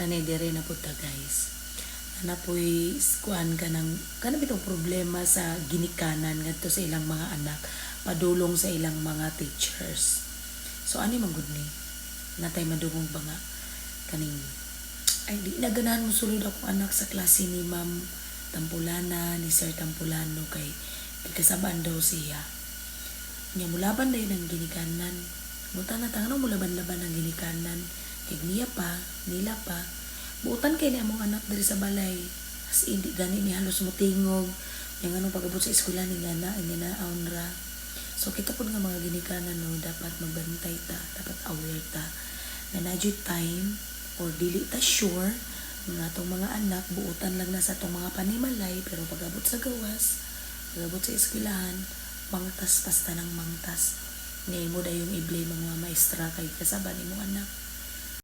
Kani dire na po ta guys. Na po'y kuan ka ng kanang bitong problema sa ginikanan ngadto sa ilang mga anak padulong sa ilang mga teachers. So ani man gud ni natay madungog ba nga kaning ay di na ganahan mo sulod akong anak sa klase ni Ma'am Tampulana ni Sir Tampulano kay kasabaan daw siya. Nya mulaban dayon ang ginikanan. Muta na tangan mo laban-laban ang ginikanan. Kay niya pa, nila pa. Buutan kay ni among anak diri sa balay. As hindi gani ni halos mutingog. Yang anong pagabot sa eskwela ni nga na aunra. So kita po nga mga ginikanan no, dapat magbantay ta, dapat aware ta. Na nadyo time or dili ta sure nga atong mga anak buutan lang na sa atong mga panimalay pero pagabot sa gawas, pagabot sa eskwelahan, mangtas pasta ng mangtas. Ngayon mo da yung i-blame ang mga maestra kay kasaban imong anak.